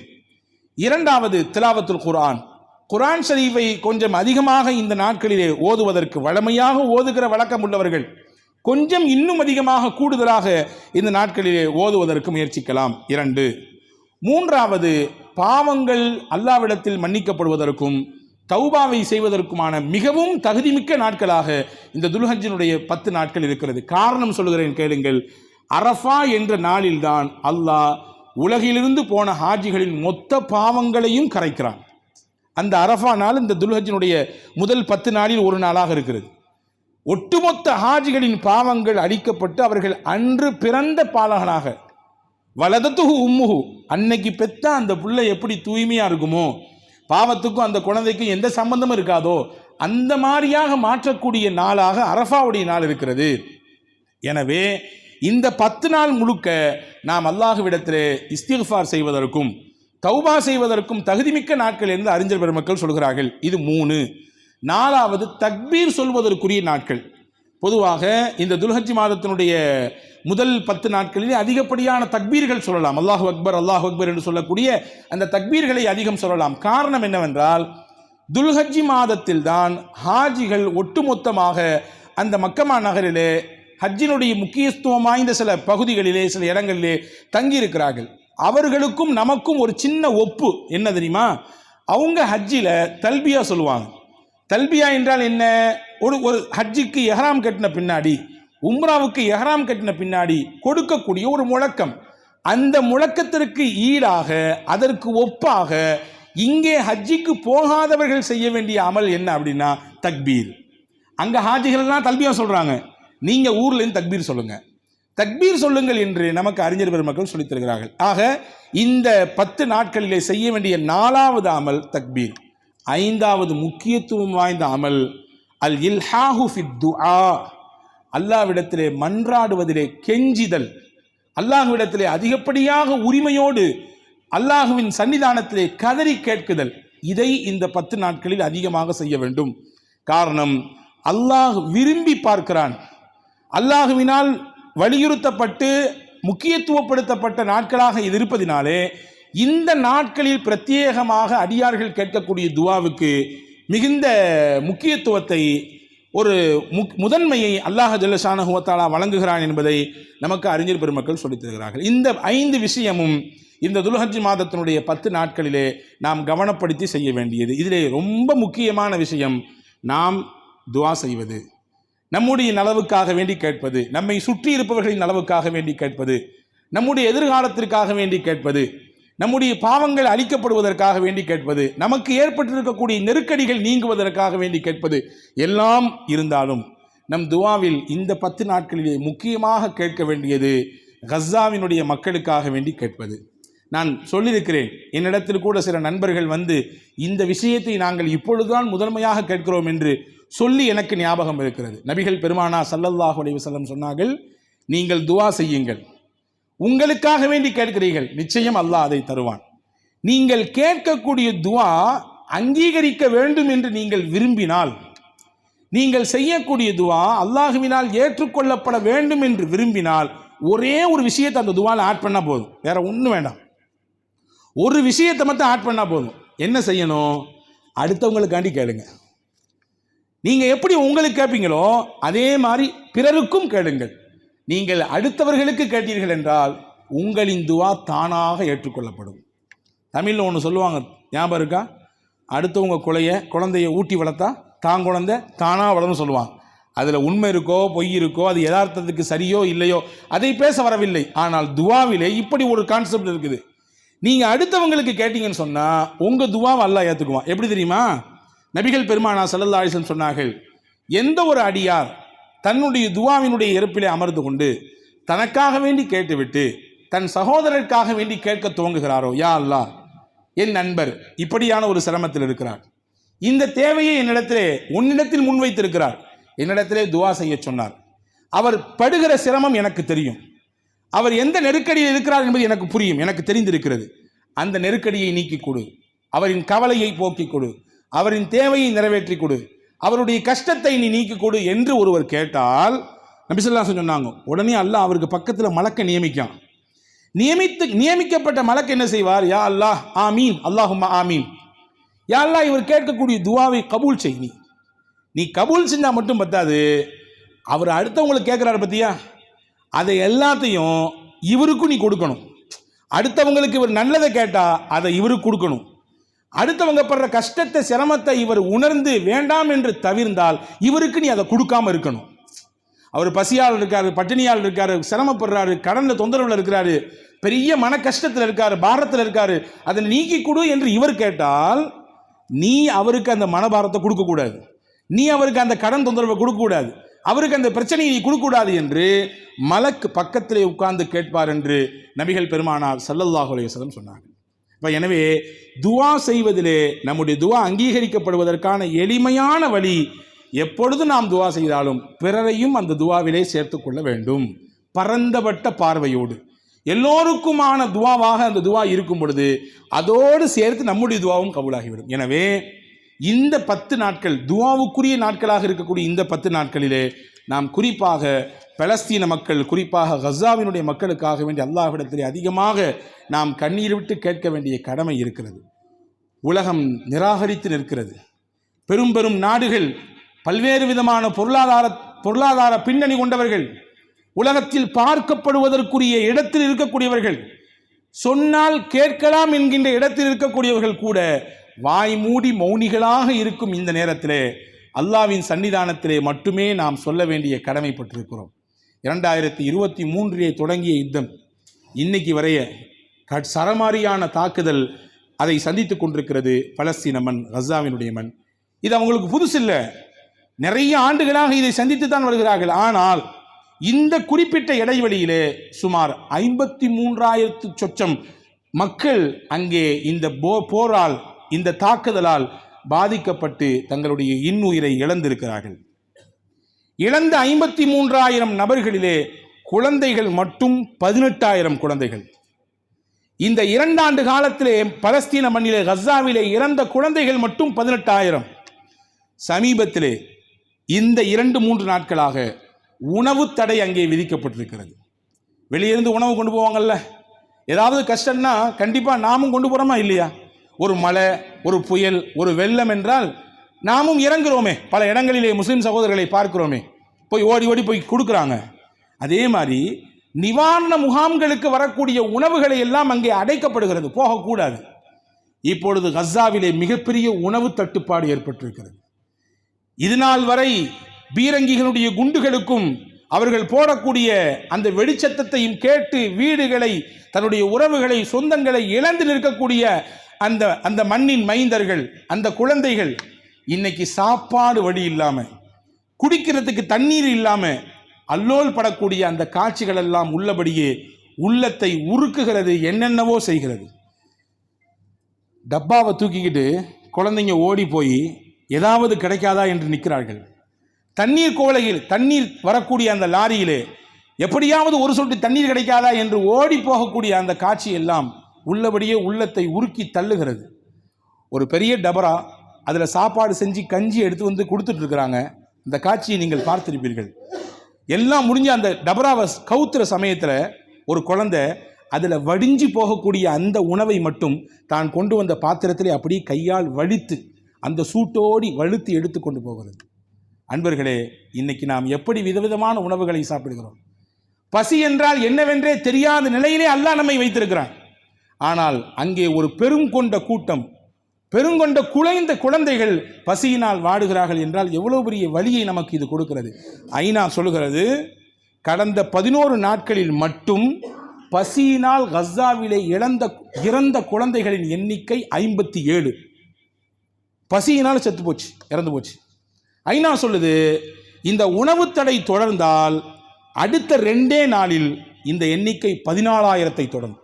Speaker 1: 2வது திலாவத்துல் குர்ஆன். குர்ஆன் ஷரீஃபை கொஞ்சம் அதிகமாக இந்த நாட்களிலே ஓதுவதற்கு, வழமையாக ஓதுகிற வழக்கம் உள்ளவர்கள் கொஞ்சம் இன்னும் அதிகமாக கூடுதலாக இந்த நாட்களிலே ஓதுவதற்கு முயற்சிக்கலாம். 2. 3வது பாவங்கள் அல்லாஹ்விடத்தில் மன்னிக்கப்படுவதற்கும் தௌபாவை செய்வதற்குமான மிகவும் தகுதிமிக்க நாட்களாக இந்த துல்ஹஜ்ஜினுடைய 10 நாட்கள் இருக்கிறது. காரணம் சொல்லுகிறேன் கேளுங்கள். அரஃபா என்ற நாளில்தான் அல்லாஹ் உலகிலிருந்து போன ஹாஜிகளின் மொத்த பாவங்களையும் கரைக்கிறான். அந்த அரஃபா நாள் இந்த துல்ஹஜ்ஜினுடைய முதல் 10 நாளில் ஒரு நாளாக இருக்கிறது. ஒட்டுமொத்த ஹாஜிகளின் பாவங்கள் அழிக்கப்பட்டு அவர்கள் அன்று பிறந்த பாலகனாக வலதத்துஹு உம்முஹு, அன்னைக்கு பெற்ற அந்த பிள்ளை எப்படி தூய்மையா இருக்குமோ, பாவத்துக்கும் அந்த குழந்தைக்கும் எந்த சம்பந்தமும் இருக்காதோ, அந்த மாதிரியாக மாற்றக்கூடிய நாளாக அரஃபாவுடைய நாள் இருக்கிறது. எனவே இந்த 10 நாள் முழுக்க நாம் அல்லாஹ்விடத்திலே இஸ்திக்ஃபார் செய்வதற்கும் தௌபா செய்வதற்கும் தகுதிமிக்க நாட்கள் என்று அறிஞர் பெருமக்கள் சொல்கிறார்கள். இது 3. 4வது தக்பீர் சொல்வதற்குரிய நாட்கள். பொதுவாக இந்த துல்ஹஜ் மாதத்தினுடைய முதல் 10 நாட்களிலே அதிகப்படியான தக்பீர்கள் சொல்லலாம். அல்லாஹு அக்பர் அல்லாஹு அக்பர் என்று சொல்லக்கூடிய அந்த தக்பீர்களை அதிகம் சொல்லலாம். காரணம் என்னவென்றால், துல்ஹஜ் மாதத்தில் தான் ஹாஜிகள் ஒட்டுமொத்தமாக அந்த மக்கமா நகரிலே ஹஜ்ஜினுடைய முக்கியத்துவம் வாய்ந்த சில பகுதிகளிலே சில இடங்களிலே தங்கியிருக்கிறார்கள். அவர்களுக்கும் நமக்கும் ஒரு சின்ன ஒப்பு என்ன தெரியுமா? அவங்க ஹஜ்ஜில் தல்பியா சொல்லுவாங்க. தல்பியா என்றால் என்ன? ஒரு ஹஜ்ஜிக்கு எஹ்ராம் கட்டின பின்னாடி, உம்ராவுக்கு எஹ்ராம் கட்டின பின்னாடி கொடுக்கக்கூடிய ஒரு முழக்கம். அந்த முழக்கத்திற்கு ஈடாக, அதற்கு ஒப்பாக இங்கே ஹஜ்ஜிக்கு போகாதவர்கள் செய்ய வேண்டிய அமல் என்ன அப்படின்னா தக்பீர். அங்கே ஹாஜிகள்லாம் தல்பியா சொல்கிறாங்க, நீங்கள் ஊர்லேருந்து தக்பீர் சொல்லுங்க, தக்பீர் சொல்லுங்கள் என்று நமக்கு அறிஞர் பெருமக்கள் சொல்லித் தருகிறார்கள். ஆக இந்த 10 நாட்களிலே செய்ய வேண்டிய 4வது அமல் தக்பீர். 5வது முக்கியத்துவம் வாய்ந்த அமல் அல் இல்ஹாஹு ஃபித் துஆ, அல்லாஹ்விடத்திலே மன்றாடுவதிலே கெஞ்சிதல், அல்லாஹ்விடத்திலே அதிகப்படியாக உரிமையோடு அல்லாஹுவின் சன்னிதானத்திலே கதறி கேட்குதல். இதை இந்த 10 நாட்களில் அதிகமாக செய்ய வேண்டும். காரணம், அல்லாஹ் விரும்பி பார்க்கிறான். அல்லாஹுவினால் வலியுறுத்தப்பட்டு முக்கியத்துவப்படுத்தப்பட்ட நாட்களாக இது இருப்பதினாலே இந்த நாட்களில் பிரத்யேகமாக அடியார்கள் கேட்கக்கூடிய துவாவுக்கு மிகுந்த முக்கியத்துவத்தை, ஒரு முதன்மையை அல்லாஹ் ஜல்லஷானஹு வ தஆலா வழங்குகிறான் என்பதை நமக்கு அறிஞர் பெருமக்கள் சொல்லித் தருகிறார்கள். இந்த 5 விஷயமும் இந்த துல்ஹஜ் மாதத்தினுடைய 10 நாட்களிலே நாம் கவனப்படுத்தி செய்ய வேண்டியது. இதிலே ரொம்ப முக்கியமான விஷயம், நாம் துவா செய்வது, நம்முடைய நலவுக்காக வேண்டி கேட்பது, நம்மை சுற்றி இருப்பவர்களின் நலவுக்காக வேண்டி கேட்பது, நம்முடைய எதிர்காலத்திற்காக வேண்டி கேட்பது, நம்முடைய பாவங்கள் அழிக்கப்படுவதற்காக வேண்டி கேட்பது, நமக்கு ஏற்பட்டிருக்கக்கூடிய நெருக்கடிகள் நீங்குவதற்காக வேண்டி கேட்பது எல்லாம் இருந்தாலும் நம் துவாவில் இந்த 10 நாட்களிலே முக்கியமாக கேட்க வேண்டியது கஸாவினுடைய மக்களுக்காக வேண்டி கேட்பது. நான் சொல்லியிருக்கிறேன், என்னிடத்தில் கூட சில நண்பர்கள் வந்து இந்த விஷயத்தை நாங்கள் இப்பொழுதுதான் முதன்மையாக கேட்கிறோம் என்று சொல்லி எனக்கு ஞாபகம் இருக்கிறது. நபிகள் பெருமானா ஸல்லல்லாஹு அலைஹி வஸல்லம் சொன்னார்கள், நீங்கள் துவா செய்யுங்கள், உங்களுக்காக வேண்டி கேட்கிறீர்கள், நிச்சயம் அல்லாஹ் அதை தருவான். நீங்கள் கேட்கக்கூடிய துவா அங்கீகரிக்க வேண்டும் என்று நீங்கள் விரும்பினால், நீங்கள் செய்யக்கூடிய துவா அல்லாஹுவினால் ஏற்றுக்கொள்ளப்பட வேண்டும் என்று விரும்பினால், ஒரே ஒரு விஷயத்தை அந்த துவாவில் ஆட் பண்ணால் போதும், வேற ஒன்றும் வேண்டாம். ஒரு விஷயத்தை மட்டும் ஆட் பண்ணால் போதும். என்ன செய்யணும்? அடுத்தவங்களுக்காண்டி கேளுங்க. நீங்கள் எப்படி உங்களுக்கு கேட்பீங்களோ அதே மாதிரி பிறருக்கும் கேளுங்கள். நீங்கள் அடுத்தவர்களுக்கு கேட்டீர்கள் என்றால் உங்களின் துவா தானாக ஏற்றுக்கொள்ளப்படும். தமிழில் ஒன்று சொல்லுவாங்க, ஞாபகம் இருக்கா? அடுத்தவங்க குழந்தைய ஊட்டி வளர்த்தா தான் குழந்தை தானாக வளர்ந்து சொல்லுவாங்க. அதில் உண்மை இருக்கோ பொய் இருக்கோ, அது யதார்த்தத்துக்கு சரியோ இல்லையோ அதை பேச வரவில்லை. ஆனால் துவாவிலே இப்படி ஒரு கான்செப்ட் இருக்குது. நீங்கள் அடுத்தவங்களுக்கு கேட்டீங்கன்னு சொன்னால் உங்கள் துவாவை அல்லாஹ் ஏற்றுக்குவான். எப்படி தெரியுமா? நபிகள் பெருமானா ஸல்லல்லாஹு அலைஹி வஸல்லம் சொன்னார்கள், எந்த ஒரு அடியார் தன்னுடைய துவாவினுடைய இருப்பிலே அமர்ந்து கொண்டு தனக்காக வேண்டி கேட்டுவிட்டு தன் சகோதரருக்காக வேண்டி கேட்க துவங்குகிறாரோ, யா அல்லாஹ், என் நண்பர் இப்படியான ஒரு சிரமத்தில் இருக்கிறார், இந்த தேவையை உன்னிடத்தில் முன்வைத்திருக்கிறார், என்னிடத்திலே துவா செய்ய சொன்னார், அவர் படுகிற சிரமம் எனக்கு தெரியும், அவர் எந்த நெருக்கடியில் இருக்கிறார் என்பது எனக்கு புரியும், எனக்கு தெரிந்திருக்கிறது, அந்த நெருக்கடியை நீக்கி கொடு, அவரின் கவலையை போக்கி கொடு, அவரின் தேவையை நிறைவேற்றி கொடு, அவருடைய கஷ்டத்தை நீ நீக்கி கொடு என்று ஒருவர் கேட்டால், நபி ஸல்லல்லாஹு அலைஹி வஸல்லம் சொன்னாங்க, உடனே அல்லாஹ் அவருக்கு பக்கத்தில் மலக்கை நியமிக்கான். நியமிக்கப்பட்ட மலக்கு என்ன செய்வார்? யா அல்லாஹ் ஆமீன், அல்லாஹும்ம ஆமீன், யா அல்லாஹ் இவர் கேட்கக்கூடிய துவாவை கபூல் செய். நீ கபூல் செஞ்சால் மட்டும் பத்தாது, அவர் அடுத்தவங்களுக்கு கேட்குறாரு பத்தியா, அதை எல்லாத்தையும் இவருக்கும் நீ கொடுக்கணும். அடுத்தவங்களுக்கு இவர் நல்லதை கேட்டால் அதை இவருக்கு கொடுக்கணும். அடுத்தவங்க படுற கஷ்டத்தை சிரமத்தை இவர் உணர்ந்து வேண்டாம் என்று தவிர்ந்தால் இவருக்கு நீ அதை கொடுக்காம இருக்கணும். அவர் பசியால் இருக்காரு, பட்டினியால் இருக்காரு, சிரமப்படுறாரு, கடந்த தொந்தரவில் இருக்கிறாரு, பெரிய மன கஷ்டத்தில் இருக்காரு, பாரத்தில் இருக்காரு, அதை நீக்கி கொடு என்று இவர் கேட்டால் நீ அவருக்கு அந்த மனபாரத்தை கொடுக்கக்கூடாது, நீ அவருக்கு அந்த கடன் தொந்தரவை கொடுக்கக்கூடாது, அவருக்கு அந்த பிரச்சனையை நீ கொடுக்கக்கூடாது என்று மலக்கு பக்கத்திலே உட்கார்ந்து கேட்பார் என்று நபிகள் பெருமானார் ஸல்லல்லாஹு அலைஹி வஸல்லம் சொன்னாங்க. இப்போ எனவே துவா செய்வதிலே நம்முடைய துவா அங்கீகரிக்கப்படுவதற்கான எளிமையான வழி, எப்பொழுது நாம் துவா செய்தாலும் பிறரையும் அந்த துவாவிலே சேர்த்து கொள்ள வேண்டும். பரந்தப்பட்ட பார்வையோடு எல்லோருக்குமான துவாவாக அந்த துவா இருக்கும் பொழுது அதோடு சேர்த்து நம்முடைய துவாவும் கபூலாகிவிடும். எனவே இந்த 10 நாட்கள் துவாவுக்குரிய நாட்களாக இருக்கக்கூடிய இந்த 10 நாட்களிலே நாம் குறிப்பாக பலஸ்தீன மக்கள், குறிப்பாக கஸாவினுடைய மக்களுக்காக வேண்டிய அல்லாஹ்விடத்திலே அதிகமாக நாம் கண்ணீர் விட்டு கேட்க வேண்டிய கடமை இருக்கிறது. உலகம் நிராகரித்து நிற்கிறது. பெரும் பெரும் நாடுகள், பல்வேறு விதமான பொருளாதார பின்னணி கொண்டவர்கள், உலகத்தில் பார்க்கப்படுவதற்குரிய இடத்தில் இருக்கக்கூடியவர்கள், சொன்னால் கேட்கலாம் என்கின்ற இடத்தில் இருக்கக்கூடியவர்கள் கூட வாய் மூடி மௌனிகளாக இருக்கும் இந்த நேரத்திலே அல்லாஹ்வின் சன்னிதானத்திலே மட்டுமே நாம் சொல்ல வேண்டிய கடமைப்பட்டிருக்கிறோம். 2023 தொடங்கிய யுத்தம் இன்னைக்கு வரைய சரமாரியான தாக்குதல் அதை சந்தித்து கொண்டிருக்கிறது. பலஸ்தீன மண், கஸாவினுடைய மண், இது அவங்களுக்கு புதுசு இல்லை. நிறைய ஆண்டுகளாக இதை சந்தித்து தான் வருகிறார்கள். ஆனால் இந்த குறிப்பிட்ட இடைவெளியிலே சுமார் 53,000 சொச்சம் மக்கள் அங்கே இந்த போரால், இந்த தாக்குதலால் பாதிக்கப்பட்டு தங்களுடைய இன்னுயிரை இழந்திருக்கிறார்கள். இழந்த 53,000 நபர்களிலே குழந்தைகள் மட்டும் 18,000 குழந்தைகள். இந்த 2 ஆண்டு காலத்திலே பலஸ்தீன மண்ணிலே, கஸாவிலே இறந்த குழந்தைகள் மட்டும் 18,000. சமீபத்திலே இந்த 2-3 நாட்களாக உணவு தடை அங்கே விதிக்கப்பட்டிருக்கிறது. வெளியிருந்து உணவு கொண்டு போவாங்கல்ல, ஏதாவது கஷ்டம்னா கண்டிப்பாக நாமும் கொண்டு போகிறோமா இல்லையா? ஒரு மழை, ஒரு புயல், ஒரு வெள்ளம் என்றால் நாமும் இறங்குறோமே. பல இடங்களிலே முஸ்லீம் சகோதரர்களை பார்க்கிறோமே, போய் ஓடி ஓடி போய் கொடுக்குறாங்க. அதே மாதிரி நிவாரண முகாம்களுக்கு வரக்கூடிய உணவுகளை எல்லாம் அங்கே அடைக்கப்படுகிறது, போகக்கூடாது. இப்பொழுது கஸாவிலே மிகப்பெரிய உணவு தட்டுப்பாடு ஏற்பட்டிருக்கிறது. இதுநாள் வரை பீரங்கிகளுடைய குண்டுகளுக்கும் அவர்கள் போடக்கூடிய அந்த வெடிச்சத்தத்தையும் கேட்டு வீடுகளை, தன்னுடைய உறவுகளை, சொந்தங்களை இழந்து நிற்கக்கூடிய அந்த மண்ணின் மைந்தர்கள், அந்த குழந்தைகள் இன்னைக்கு சாப்பாடு வழி இல்லாம, குடிக்கிறதுக்கு தண்ணீர் இல்லாம அல்லோல் படக்கூடிய அந்த காட்சிகள் எல்லாம் உள்ளபடியே உள்ளத்தை உருக்குகிறது, என்னென்னவோ செய்கிறது. டப்பாவை தூக்கிக்கிட்டு குழந்தைங்க ஓடி போய் ஏதாவது கிடைக்காதா என்று நிற்கிறார்கள். தண்ணீர் கோலையில் தண்ணீர் வரக்கூடிய அந்த லாரியிலே எப்படியாவது ஒரு சொட்டு தண்ணீர் கிடைக்காதா என்று ஓடி போகக்கூடிய அந்த காட்சி எல்லாம் உள்ளபடியே உள்ளத்தை உருக்கி தள்ளுகிறது. ஒரு பெரிய டபரா, அதில் சாப்பாடு செஞ்சு கஞ்சி எடுத்து வந்து கொடுத்துட்டு இருக்கிறாங்க. அந்த காட்சியை நீங்கள் பார்த்திருப்பீர்கள். எல்லாம் முடிஞ்ச அந்த டபராவை கவுத்துற சமயத்தில் ஒரு குழந்தை அதில் வடிஞ்சு போகக்கூடிய அந்த உணவை மட்டும் தான் கொண்டு வந்த பாத்திரத்திலே அப்படியே கையால் வலித்து அந்த சூட்டோடி வலுத்து எடுத்து கொண்டு போகிறது. அன்பர்களே, இன்னைக்கு நாம் எப்படி விதவிதமான உணவுகளை சாப்பிடுகிறோம். பசி என்றால் என்னவென்றே தெரியாத நிலையிலே அல்லாஹ் நம்மை வைத்திருக்கிறான். ஆனால் அங்கே ஒரு பெருங்கொண்ட கூட்டம், பெருங்கொண்ட குலைந்த குழந்தைகள் பசியினால் வாடுகிறார்கள் என்றால் எவ்வளவு பெரிய வலியை நமக்கு இது கொடுக்கிறது. ஐநா சொல்லுகிறது, கடந்த 11 நாட்களில் மட்டும் பசியினால் கஸாவிலே இறந்த குழந்தைகளின் எண்ணிக்கை 57. பசியினால் செத்து போச்சு, இறந்து போச்சு. ஐநா சொல்லுது, இந்த உணவு தடை தொடர்ந்தால் அடுத்த 2 நாளில் இந்த எண்ணிக்கை 14,000 தொடரும்.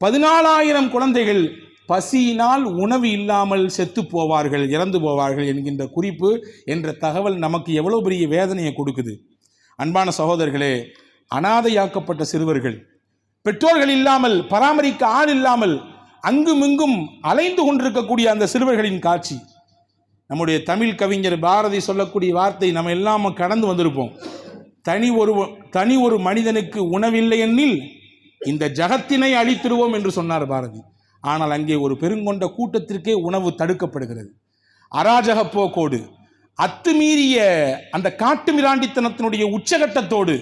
Speaker 1: 14,000 குழந்தைகள் பசியினால் உணவு இல்லாமல் செத்து போவார்கள், இறந்து போவார்கள் என்கின்ற குறிப்பு என்ற தகவல் நமக்கு எவ்வளவு பெரிய வேதனையை கொடுக்குது. அன்பான சகோதரர்களே, அனாதையாக்கப்பட்ட சிறுவர்கள், பெற்றோர்கள் இல்லாமல், பராமரிக்க ஆள் இல்லாமல் அங்குமிங்கும் அலைந்து கொண்டிருக்கக்கூடிய அந்த சிறுவர்களின் காட்சி. நம்முடைய தமிழ் கவிஞர் பாரதி சொல்லக்கூடிய வார்த்தை நம்ம எல்லாம் கடந்து வந்திருப்போம். தனி ஒரு மனிதனுக்கு உணவில்லை எனில் இந்த ஜகத்தினை அழித்திடுவோம் என்று சொன்னார் பாரதி. ஆனால் அங்கே ஒரு பெருங்கொண்ட கூட்டத்திற்கே உணவு தடுக்கப்படுகிறது. அராஜக போக்கோடு, அத்துமீறிய அந்த காட்டு மிராண்டித்தனத்தினுடைய உச்சகட்டத்தோடு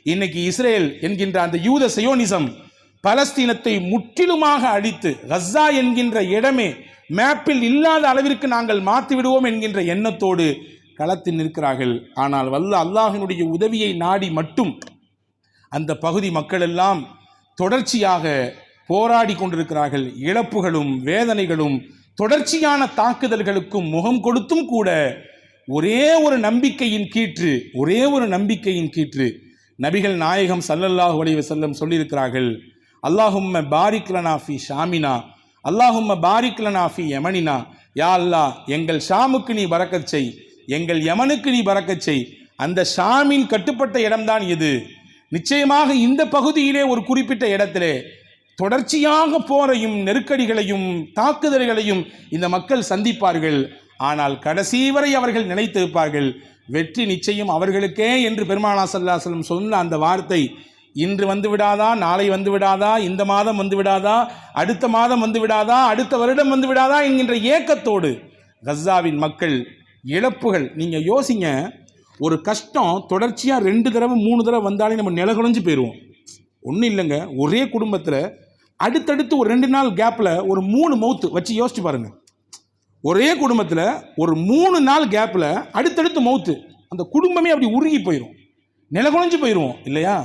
Speaker 1: இன்னைக்கு இஸ்ரேல் என்கின்ற அந்த யூத சயோனிசம் பலஸ்தீனத்தை முற்றிலுமாக அழித்து கஸா என்கின்ற இடமே மேப்பில் இல்லாத அளவிற்கு நாங்கள் மாற்றி விடுவோம் என்கின்ற எண்ணத்தோடு களத்தில் நிற்கிறார்கள். ஆனால் வல்ல அல்லாஹினுடைய உதவியை நாடி மட்டும் அந்த பகுதி மக்கள் எல்லாம் தொடர்ச்சியாக போராடி கொண்டிருக்கிறார்கள். இழப்புகளும் வேதனைகளும் தொடர்ச்சியான தாக்குதல்களுக்கும் முகம் கொடுத்தும் கூட ஒரே ஒரு நம்பிக்கையின் கீற்று நபிகள் நாயகம் ஸல்லல்லாஹு அலைஹி வஸல்லம் சொல்லியிருக்கிறார்கள், அல்லாஹும்ம பாரிக் லனா ஃபி ஷாமினா, அல்லாஹும்ம பாரிக் லனா ஃபி யமனினா. யா அல்லாஹ், எங்கள் ஷாமுக்கு நீ பரக்கத் செய், எங்கள் யமனுக்கு நீ பரக்கத் செய். அந்த ஷாமின் கட்டுப்பட்ட இடம்தான் இது. நிச்சயமாக இந்த பகுதியிலே ஒரு குறிப்பிட்ட இடத்திலே தொடர்ச்சியாக போரையும் நெருக்கடிகளையும் தாக்குதல்களையும் இந்த மக்கள் சந்திப்பார்கள். ஆனால் கடைசி வரை அவர்கள் நினைத்திருப்பார்கள், வெற்றி நிச்சயம் அவர்களுக்கே என்று பெருமானார் ஸல்லல்லாஹு அலைஹி வஸல்லம் சொன்ன அந்த வார்த்தை இன்று வந்து விடாதா, நாளை வந்து விடாதா, இந்த மாதம் வந்து விடாதா, அடுத்த மாதம் வந்து விடாதா, அடுத்த வருடம் வந்து விடாதா என்கின்ற ஏக்கத்தோடு கஸாவின் மக்கள் இழப்புகள். நீங்கள் யோசிங்க, ஒரு கஷ்டம் தொடர்ச்சியாக 2 தடவை 3 தடவை வந்தாலே நம்ம நிலகுலைஞ்சு போயிடுவோம். ஒன்றும் இல்லைங்க, ஒரே குடும்பத்தில் அடுத்தடுத்து ஒரு 2 நாள் கேப்பில் ஒரு 3 மவுத்து வச்சு யோசிச்சு பாருங்கள். ஒரே குடும்பத்தில் ஒரு 3 நாள் கேப்பில் அடுத்தடுத்து மவுத்து, அந்த குடும்பமே அப்படி உருகி போயிடும், நிலகுலைஞ்சு போயிடுவோம் இல்லையா?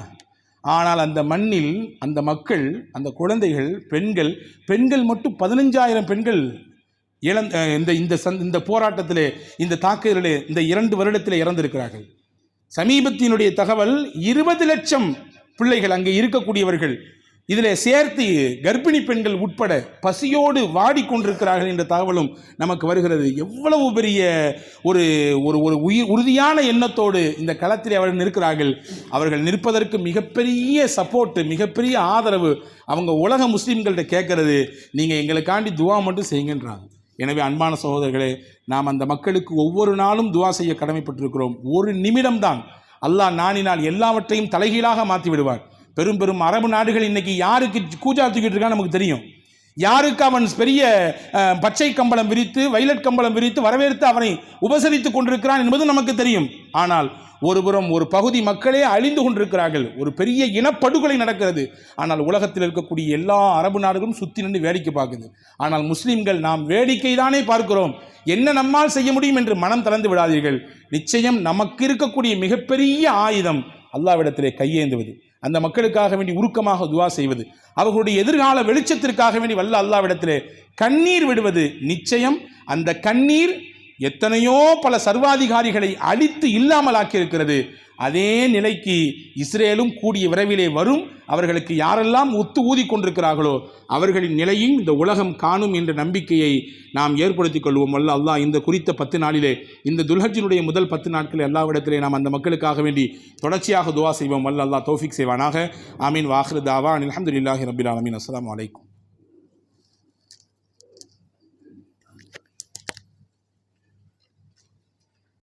Speaker 1: ஆனால் அந்த மண்ணில் அந்த மக்கள், அந்த குழந்தைகள், பெண்கள் மட்டும் 15,000 பெண்கள் இந்த போராட்டத்திலே, இந்த தாக்குதலிலே, இந்த 2 வருடத்திலே இறந்திருக்கிறார்கள். சமீபத்தினுடைய தகவல் 20 லட்சம் பிள்ளைகள் அங்கே இருக்கக்கூடியவர்கள், இதில் சேர்த்து கர்ப்பிணி பெண்கள் உட்பட பசியோடு வாடிக்கொண்டிருக்கிறார்கள் என்ற தகவலும் நமக்கு வருகிறது. எவ்வளவு பெரிய ஒரு ஒரு உறுதியான எண்ணத்தோடு இந்த களத்தில் அவர்கள் நிற்கிறார்கள். அவர்கள் நிற்பதற்கு மிகப்பெரிய சப்போர்ட்டு, மிகப்பெரிய ஆதரவு அவங்க உலக முஸ்லீம்கள்கிட்ட கேட்கறது, நீங்கள் எங்களுக்காண்டி துவா மட்டும் செய்யுங்கன்றாங்க. எனவே அன்பான சகோதரர்களே, நாம் அந்த மக்களுக்கு ஒவ்வொரு நாளும் துவா செய்ய கடமைப்பட்டிருக்கிறோம். ஒரு நிமிடம்தான் அல்லாஹ் நாடினால் எல்லாவற்றையும் தலைகீழாக மாற்றி விடுவார். பெரும் அரபு நாடுகள் இன்னைக்கு யாருக்கு கூஜா தூக்கிட்டு இருக்கான்னு நமக்கு தெரியும். யாருக்கு அவன் பெரிய பச்சை கம்பளம் விரித்து, வைலட் கம்பளம் விரித்து வரவேற்று அவனை உபசரித்து கொண்டிருக்கிறான் என்பது நமக்கு தெரியும். ஆனால் ஒருபுறம் ஒரு பகுதி மக்களே அழிந்து கொண்டிருக்கிறார்கள், ஒரு பெரிய இனப்படுகொலை நடக்கிறது. ஆனால் உலகத்தில் இருக்கக்கூடிய எல்லா அரபு நாடுகளும் சுற்றி நின்று வேடிக்கை பார்க்குது. ஆனால் முஸ்லீம்கள் நாம் வேடிக்கை தானே பார்க்கிறோம், என்ன நம்மால் செய்ய முடியும் என்று மனம் தளர்ந்து விடாதீர்கள். நிச்சயம் நமக்கு இருக்கக்கூடிய மிகப்பெரிய ஆயுதம் அல்லாஹ்விடத்திலே கையேந்துவது, அந்த மக்களுக்காக வேண்டி உருக்கமாக துவா செய்வது, அவர்களுடைய எதிர்கால வெளிச்சத்திற்காக வேண்டி வல்ல அல்லாஹ்விடத்திலே கண்ணீர் விடுவது. நிச்சயம் அந்த கண்ணீர் எத்தனையோ பல சர்வாதிகாரிகளை அழித்து இல்லாமலாக்கி இருக்கிறது. அதே நிலைக்கு இஸ்ரேலும் கூடிய விரைவிலே வரும். அவர்களுக்கு யாரெல்லாம் ஒத்து ஊதி கொண்டிருக்கிறார்களோ அவர்களின் நிலையும் இந்த உலகம் காணும் என்ற நம்பிக்கையை நாம் ஏற்படுத்திக் கொள்வோம். வல்ல அல்லாஹ் இந்த குறித்த 10 நாளிலே, இந்த துல்ஹஜ்ஜினுடைய முதல் 10 நாட்களில் அல்லாஹ்விடத்திலே நாம் அந்த மக்களுக்காக வேண்டி தொடர்ச்சியாக துவா செய்வோம். வல்ல அல்லாஹ் தௌஃபீக் செய்வானாக. ஆமீன். வாஹிரு தாவா அல்ஹம்துலில்லாஹி ரப்பில் ஆலமீன். அஸ்ஸலாமு அலைக்கும்.